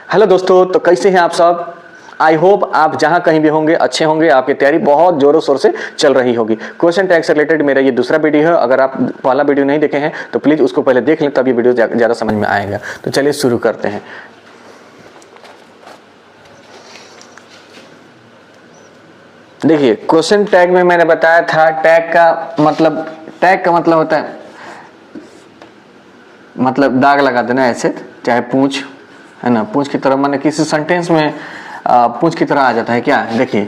Hello दोस्तों, तो कैसे हैं आप सब। आई होप आप जहां कहीं भी होंगे अच्छे होंगे, आपकी तैयारी बहुत जोरों शोर से चल रही होगी। क्वेश्चन टैग से रिलेटेड मेरा ये दूसरा वीडियो है। अगर आप पहला वीडियो नहीं देखे हैं तो प्लीज उसको पहले देख लें, तब ये वीडियो ज्यादा समझ में आएगा। तो चलिए शुरू करते हैं। देखिए, क्वेश्चन टैग में मैंने बताया था टैग का मतलब होता है मतलब दाग लगा देना ऐसे, चाहे पूंछ है ना, पूंछ की तरह माने किसी सेंटेंस में पूंछ की तरह आ जाता है क्या। देखिए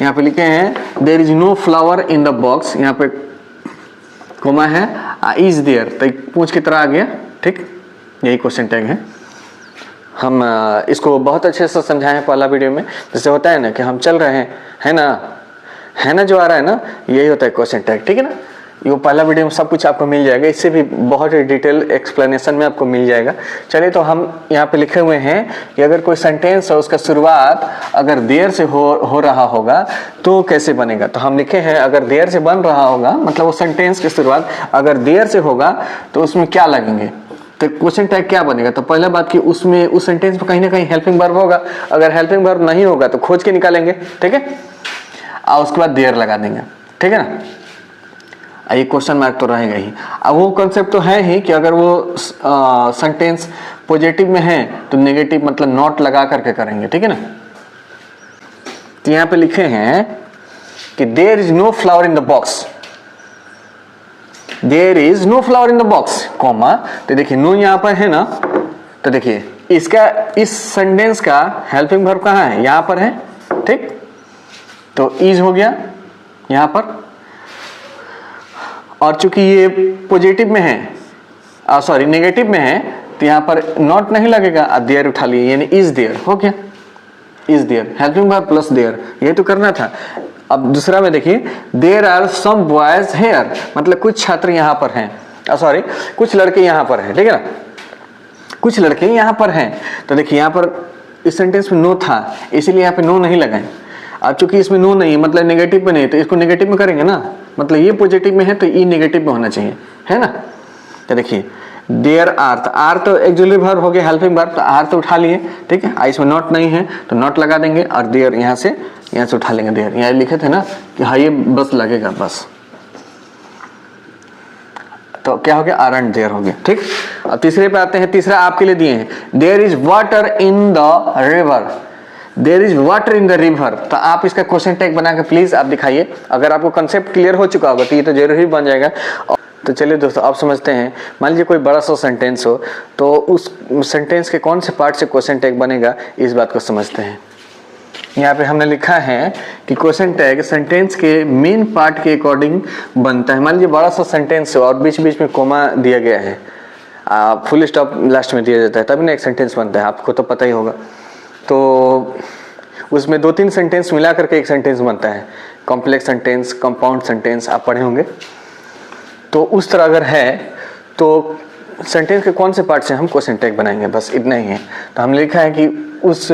यहाँ पे लिखे हैं there is no flower in the box, यहाँ पे कोमा है, इज देयर, तो पूंछ की तरह आ गया। ठीक, यही क्वेश्चन टैग है। हम इसको बहुत अच्छे से समझाए हैं पहला वीडियो में। जैसे होता है ना कि हम चल रहे हैं, है ना जो आ रहा है ना, यही होता है क्वेश्चन टैग। ठीक है ना, ये पहला वीडियो में सब कुछ आपको मिल जाएगा, इससे भी बहुत डिटेल एक्सप्लेनेशन में आपको मिल जाएगा। चलिए, तो हम यहाँ पे लिखे हुए हैं कि अगर कोई सेंटेंस है उसका शुरुआत अगर देयर से हो रहा होगा तो कैसे बनेगा। तो हम लिखे हैं अगर देयर से बन रहा होगा, मतलब वो सेंटेंस की शुरुआत अगर देयर से होगा तो उसमें क्या लगेंगे, तो क्वेश्चन टैग क्या बनेगा। तो पहला बात कि उसमें उस सेंटेंस में कहीं ना कहीं हेल्पिंग वर्ब होगा। अगर हेल्पिंग वर्ब नहीं होगा तो खोज के निकालेंगे। ठीक है, और उसके बाद देयर लगा देंगे। ठीक है ना, ये क्वेश्चन मार्क तो रहेगा ही। अब वो कंसेप्ट तो है ही कि अगर वो सेंटेंस पॉजिटिव में है तो नेगेटिव मतलब नॉट लगा करके करेंगे। ठीक है ना, तो यहाँ पे लिखे हैं कि there is no flower in the box, there is no flower in the box comma, तो देखिए नो यहाँ पर है ना, तो देखिए इसका इस सेंटेंस का हेल्पिंग वर्ब कहाँ है, यहाँ पर है। ठीक, तो इज हो गया यहाँ पर, और चूंकि ये पॉजिटिव में है सॉरी नेगेटिव में है तो यहाँ पर नॉट नहीं लगेगा, देयर उठा लिए यानी इज देयर हो गया। Is there helping verb plus there, ये तो करना था। अब दूसरा में देखिए there are some boys here, मतलब कुछ छात्र यहाँ पर हैं, सॉरी कुछ लड़के यहाँ पर हैं। ठीक है ना, कुछ लड़के यहाँ पर हैं। तो देखिए यहाँ पर इस सेंटेंस में नो था, इसीलिए यहाँ पे नो नहीं लगाए। अब चूंकि इसमें नो नहीं मतलब नेगेटिव में नहीं, तो इसको नेगेटिव में करेंगे ना, मतलब ये पॉजिटिव में है तो ये नेगेटिव में होना चाहिए, है ना। तो देखिए देयर आर, तो आर तो एक्सिलरी वर्ब हो गया, हेल्पिंग वर्ब, तो आर तो उठा लिए। ठीक है, इसमें नॉट नहीं है तो नॉट लगा देंगे, और देयर यहाँ से उठा लेंगे। देयर यहाँ लिखे थे ना कि हाँ ये बस लगेगा बस, तो क्या हो गया, आर एंड देयर हो गया। ठीक, अब तीसरे पे आते हैं। तीसरा आपके लिए दिए हैं there is water in the river, there is water in the river, तो आप इसका क्वेश्चन टैग बना के प्लीज आप दिखाइए। अगर आपको कंसेप्ट क्लियर हो चुका होगा तो ये तो जरूर ही बन जाएगा। तो चलिए दोस्तों, आप समझते हैं। मान लीजिए कोई बड़ा सा सेंटेंस हो तो उस सेंटेंस के कौन से पार्ट से क्वेश्चन टैग बनेगा, इस बात को समझते हैं। यहाँ पे हमने लिखा है कि क्वेश्चन टैग सेंटेंस के मेन पार्ट के अकॉर्डिंग बनता है। मान लीजिए बड़ा सा सेंटेंस हो और बीच बीच में कोमा दिया गया है, फुल स्टॉप लास्ट में दिया जाता है, तभी ना एक सेंटेंस बनता है, आपको तो पता ही होगा। तो उसमें 2-3 सेंटेंस मिला करके एक सेंटेंस बनता है, कॉम्प्लेक्स सेंटेंस, कंपाउंड सेंटेंस, आप पढ़े होंगे। तो उस तरह अगर है तो सेंटेंस के कौन से पार्ट से हम क्वेश्चन टैग बनाएंगे, बस इतना ही है। तो हमने लिखा है कि उस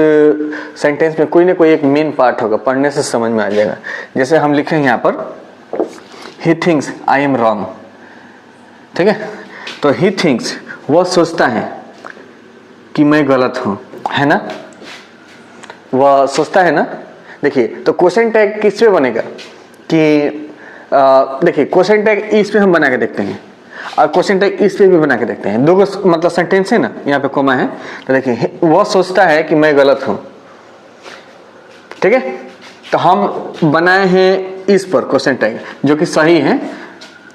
सेंटेंस में कोई ना कोई एक मेन पार्ट होगा, पढ़ने से समझ में आ जाएगा। जैसे हम लिखे हैं यहाँ पर he thinks I am wrong. ठीक है, तो ही थिंक्स वह सोचता है कि मैं गलत हूँ, है ना, वह सोचता है ना। देखिए तो क्वेश्चन टैग किस पे बनेगा कि देखिए क्वेश्चन टैग इस पे हम बना के देखते हैं और क्वेश्चन टैग इस पे भी बना के देखते हैं। दो मतलब सेंटेंस है ना, यहाँ पे कोमा है, तो देखिए वह सोचता है कि मैं गलत हूँ। ठीक है, तो हम बनाए हैं इस पर क्वेश्चन टैग जो कि सही है,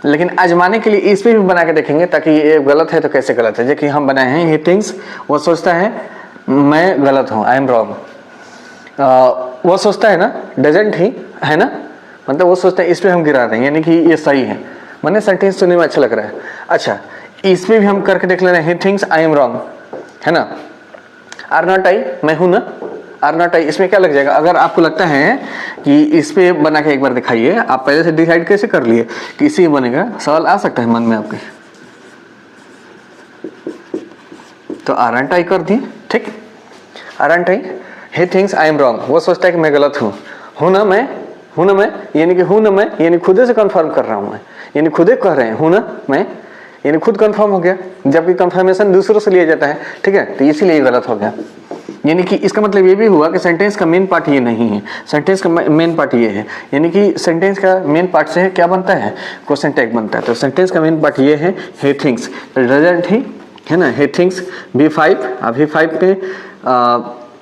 लेकिन आजमाने के लिए इस पे भी बना के देखेंगे ताकि ये गलत है तो कैसे गलत है। देखिए हम बनाए हैं ही थिंक्स, वह सोचता है मैं गलत हूँ, आई एम रॉन्ग। वो सोचता है ना, डजंट ही, है ना, मतलब वो सोचता है, इस पे हम गिरा रहे हैं यानी कि ये सही है। मैंने सेंटेंस सुनने में अच्छा लग रहा है। अच्छा, इस पे भी हम करके देख ले रहे हैं, he thinks I am wrong, है ना। आर नॉट आई, मैं हूं ना, आर नॉट आई, इसमें क्या लग जाएगा। अगर आपको लगता है कि इस पे बना के एक बार दिखाइए, आप पहले से डिसाइड कैसे कर लिए कि इसी बनेगा, सवाल आ सकता है मन में आपके, तो आर नॉट आई कर दिए। ठीक, are not I, he thinks I am wrong, वो सोचता है कि मैं गलत हूँ। हूँ ना मैं, हूँ ना मैं यानी कि हूँ ना मैं यानी खुदे से कंफर्म कर रहा हूँ मैं, यानी खुदे कह रहे हैं हूँ ना मैं, यानी खुद कंफर्म हो गया, जबकि कंफर्मेशन दूसरों से लिया जाता है। ठीक है, तो इसीलिए गलत हो गया। यानी कि इसका मतलब ये भी हुआ कि सेंटेंस का मेन पार्ट ये नहीं है, सेंटेंस का मेन पार्ट ये है, यानी कि सेंटेंस का मेन पार्ट से क्या बनता है, क्वेश्चन टैग बनता है। तो सेंटेंस का मेन पार्ट ये है he thinks, रिजल्ट ही है ना, he thinks V5। अब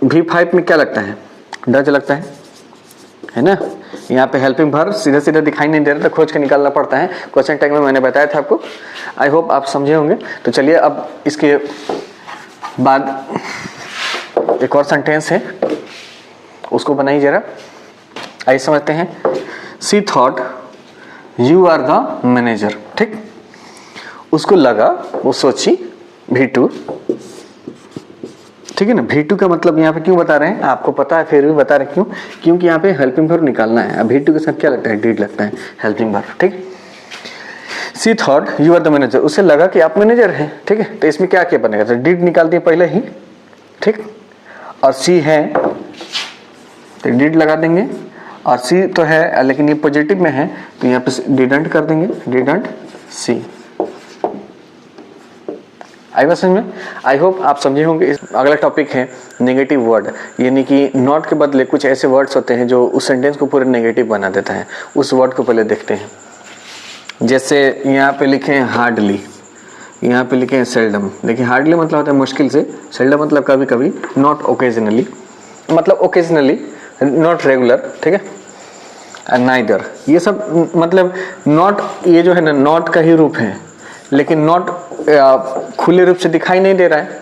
V5 में क्या लगता है, डज लगता है ना। यहाँ पे हेल्पिंग वर्ब सीधा सीधा दिखाई नहीं दे रहा, तो खोज के निकालना पड़ता है। क्वेश्चन टैग में मैंने बताया था आपको, आई होप आप समझे होंगे। तो चलिए अब इसके बाद एक और सेंटेंस है, उसको बनाइए जरा, आइए समझते हैं। She thought you are the manager, ठीक, उसको लगा, वो सोची V2, ठीक है ना। V2 का मतलब यहाँ पे क्यों बता रहे हैं, आपको पता है फिर भी बता रहे हैं क्यों, क्योंकि यहाँ पे हेल्पिंग वर्ब निकालना है। अब V2 के साथ क्या लगता है, डिड लगता है, हेल्पिंग वर्ब, ठीक। She thought you are the manager, उसे लगा कि आप मैनेजर हैं, ठीक है। तो इसमें क्या क्या बनेगा, तो डिड निकाल दिए पहले ही, ठीक, और सी है तो डिड लगा देंगे, और सी तो है लेकिन ये पॉजिटिव में है तो यहाँ पे डिडंट कर देंगे, डिडंट सी। आई बात समझ में, आई होप आप समझे होंगे। अगला टॉपिक है नेगेटिव वर्ड, यानी कि नॉट के बदले कुछ ऐसे वर्ड्स होते हैं जो उस सेंटेंस को पूरे नेगेटिव बना देता है। उस वर्ड को पहले देखते हैं। जैसे यहाँ पे लिखे हैं हार्डली, यहाँ पे लिखे हैं सेल्डम। देखिए हार्डली मतलब होता है मुश्किल से, सेल्डम मतलब कभी कभी, नॉट ओकेजनली मतलब ओकेजनली, नॉट रेगुलर, ठीक है। नाइदर, ये सब मतलब नॉट, ये जो है ना नॉट का ही रूप है, लेकिन नॉट खुले रूप से दिखाई नहीं दे रहा है।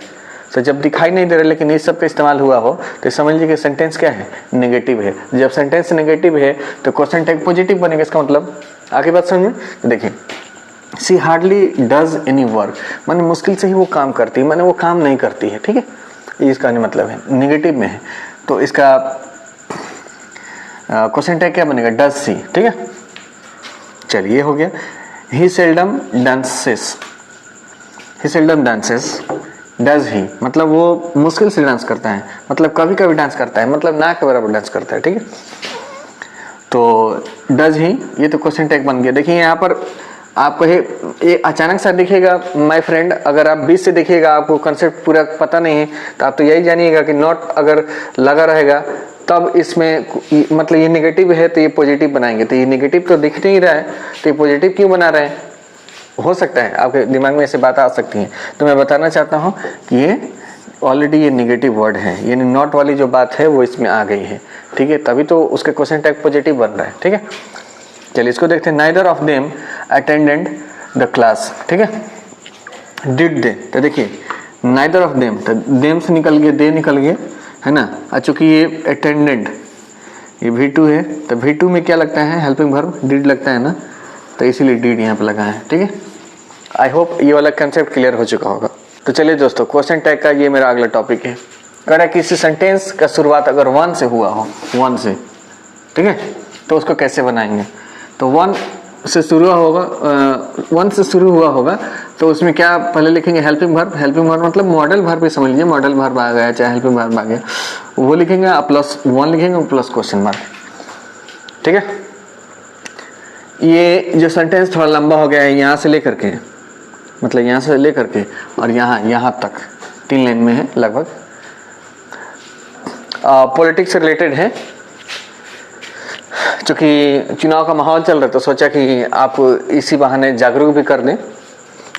तो जब दिखाई नहीं दे रहा है लेकिन इस सब का इस्तेमाल हुआ हो तो समझ लीजिए कि सेंटेंस क्या है, नेगेटिव है। जब सेंटेंस नेगेटिव है तो क्वेश्चन टैग पॉजिटिव बनेगा, इसका मतलब आगे बात समझ में। तो देखिए सी हार्डली डज एनी वर्क, माने मुश्किल से ही वो काम करती है, माने वो काम नहीं करती है, ठीक है, ये इसका मतलब है, नेगेटिव में है। तो इसका क्वेश्चन टैग क्या बनेगा, डज सी, ठीक है। चलिए हो गया। He seldom dances, he seldom dances, does he मतलब वो मुश्किल से डांस करता है, मतलब कभी कभी डांस करता है, मतलब ना के बराबर डांस करता है, ठीक है। तो डज ही, ये तो क्वेश्चन टैग बन गया। देखिए यहाँ पर आपको ये अचानक सा दिखेगा माय फ्रेंड, अगर आप बीच से देखिएगा आपको कंसेप्ट पूरा पता नहीं है तो आप तो यही जानिएगा कि नॉट अगर लगा रहेगा तब इसमें मतलब ये नेगेटिव है तो ये पॉजिटिव बनाएंगे। तो ये नेगेटिव तो दिख नहीं रहा है तो ये पॉजिटिव क्यों बना रहे हैं, हो सकता है आपके दिमाग में ऐसे बात आ सकती है। तो मैं बताना चाहता हूँ कि ये ऑलरेडी ये नेगेटिव वर्ड है, यानी नॉट वाली जो बात है वो इसमें आ गई है, ठीक है, तभी तो उसके क्वेश्चन टैग पॉजिटिव बन रहा है, ठीक है। चलिए इसको देखते हैं। Neither of them attended the class, ठीक है, डिड दे, तो देखिए नाइदर ऑफ देम, तो देम से निकल गए, दे निकल गए, है ना। चूंकि ये अटेंडेड, ये V2 है तो V2 में क्या लगता है, हेल्पिंग वर्ब, डिड लगता है ना, तो इसीलिए डिड यहाँ पे लगा है, ठीक है। आई होप ये वाला कंसेप्ट क्लियर हो चुका होगा। तो चलिए दोस्तों, क्वेश्चन टैग का ये मेरा अगला टॉपिक है। कह रहा है किसी सेंटेंस का शुरुआत अगर वन से हुआ हो, वन से, ठीक है, तो उसको कैसे बनाएंगे। तो वन से शुरू होगा, वन से शुरू हुआ होगा तो उसमें क्या पहले लिखेंगे, हेल्पिंग वर्ब। हेल्पिंग वर्ब मतलब मॉडल वर्ब भी समझ लीजिए, मॉडल वर्ब आ गया चाहे हेल्पिंग वर्ब आ गया, वो लिखेंगे, प्लस वन लिखेंगे प्लस क्वेश्चन मार्क, ठीक है। ये जो सेंटेंस थोड़ा लंबा हो गया है, यहाँ से लेकर के मतलब यहाँ से लेकर के और यहाँ तक 3 लाइन में है लगभग, पॉलिटिक्स से रिलेटेड है। चूंकि चुनाव का माहौल चल रहा है तो सोचा कि आप इसी बहाने जागरूक भी कर दें।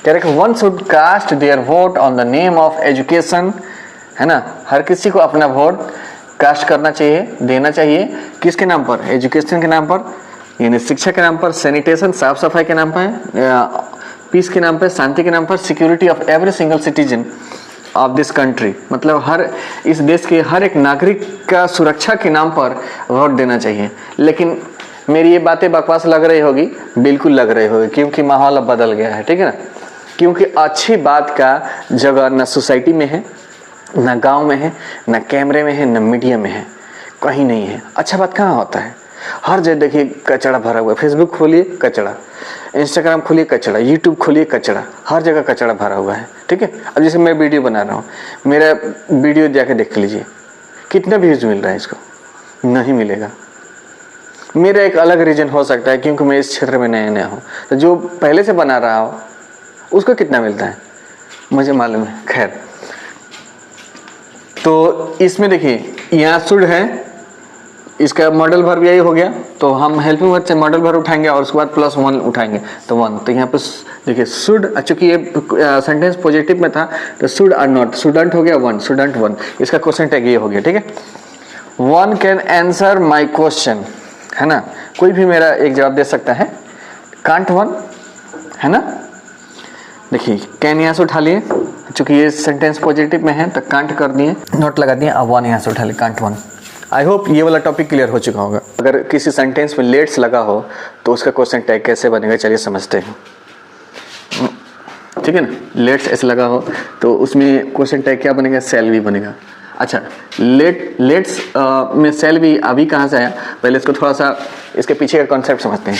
कह रहे one should cast their vote on the name of education, है ना, हर किसी को अपना वोट कास्ट करना चाहिए, देना चाहिए, किसके नाम पर, एजुकेशन के नाम पर, यानी शिक्षा के नाम पर, सैनिटेशन साफ सफाई के नाम पर, पीस के नाम पर, शांति के नाम पर, security of every single citizen of this country, मतलब हर इस देश के हर एक नागरिक का सुरक्षा के नाम पर वोट देना चाहिए। लेकिन मेरी ये बातें बकवास लग रही होगी, बिल्कुल लग रही होगी, क्योंकि माहौल अब बदल गया है, ठीक है ना। क्योंकि अच्छी बात का जगह न सोसाइटी में है, न गांव में है, न कैमरे में है, न मीडिया में है, कहीं नहीं है। अच्छा बात कहाँ होता है, हर जगह देखिए कचरा भरा हुआ है। फेसबुक खोलिए कचरा, इंस्टाग्राम खोलिए कचरा, यूट्यूब खोलिए कचरा, हर जगह कचरा भरा हुआ है, ठीक है। अब जैसे मैं वीडियो बना रहा हूँ, मेरा वीडियो जाके देख लीजिए कितना व्यूज मिल रहा है, इसको नहीं मिलेगा। मेरा एक अलग रीजन हो सकता है क्योंकि मैं इस क्षेत्र में नया नया हूँ, तो जो पहले से बना रहा हो उसको कितना मिलता है मुझे मालूम है। खैर, तो इसमें देखिए यहाँ शुड है, इसका मॉडल वर्ब यही हो गया, तो हम हेल्पिंग वर्ब से मॉडल वर्ब उठाएंगे और उसके बाद +1 उठाएंगे तो 1। तो यहाँ पे देखिए शुड, चूंकि ये सेंटेंस पॉजिटिव में था तो शुड आर नॉट, शुडंट हो गया 1, शुडंट 1, इसका क्वेश्चन टैग ये हो गया, ठीक है। 1 कैन आंसर माई क्वेश्चन, है ना, कोई भी मेरा एक जवाब दे सकता है। कांट 1, है ना, देखिए कैन यहाँ से उठा लिए, चूंकि ये सेंटेंस पॉजिटिव में है तो कांट कर दिए, नोट लगा दिए, अब 1 यहाँ से उठा लिए, कांट 1। आई होप ये वाला टॉपिक क्लियर हो चुका होगा। अगर किसी सेंटेंस में लेट्स लगा हो तो उसका क्वेश्चन टैग कैसे बनेगा, चलिए समझते हैं, ठीक है ना। लेट्स ऐसे लगा हो तो उसमें क्वेश्चन टैग क्या बनेगा, सेल भी बनेगा। अच्छा, लेट्स में सेल भी अभी कहाँ से आया, पहले इसको थोड़ा सा इसके पीछे का कॉन्सेप्ट समझते हैं।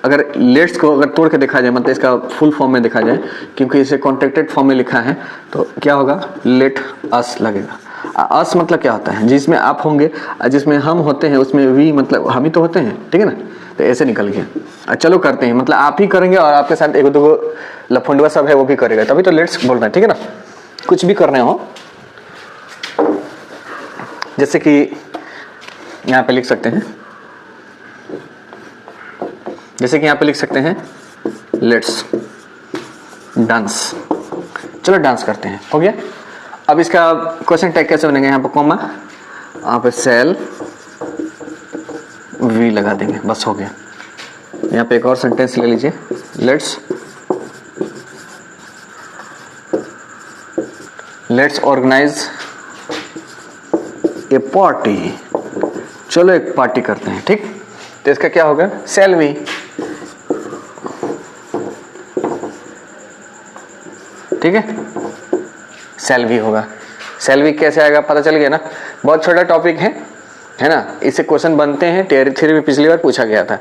अगर लेट्स को अगर तोड़ के देखा जाए, मतलब इसका फुल फॉर्म में देखा जाए, क्योंकि इसे कॉन्ट्रैक्टेड फॉर्म में लिखा है, तो क्या होगा, लेट अस लगेगा। अस मतलब क्या होता है, जिसमें आप होंगे, जिसमें हम होते हैं, उसमें वी मतलब हम ही तो होते हैं, ठीक है ना, तो ऐसे निकल गया। चलो करते हैं, मतलब आप ही करेंगे और आपके साथ एक दो लफंडुआ सब है वो भी करेगा, तभी तो लेट्स बोल रहे हैं, ठीक है ना। कुछ भी करने हो, जैसे कि यहाँ पे लिख सकते हैं, जैसे कि यहाँ पे लिख सकते हैं लेट्स डांस, चलो डांस करते हैं, हो गया। अब इसका क्वेश्चन टैग कैसे बनेगा, यहाँ पे कॉमा, यहाँ पे सेल वी लगा देंगे, बस हो गया। यहाँ पे एक और सेंटेंस ले लीजिए, लेट्स ऑर्गेनाइज ए पार्टी, चलो एक पार्टी करते हैं, ठीक। तो इसका क्या होगा, सेल वी, ठीक है, सेल वी होगा। सेल वी कैसे आएगा पता चल गया ना, बहुत छोटा टॉपिक है ना, इससे क्वेश्चन बनते हैं, टियर 3 में पिछली बार पूछा गया था।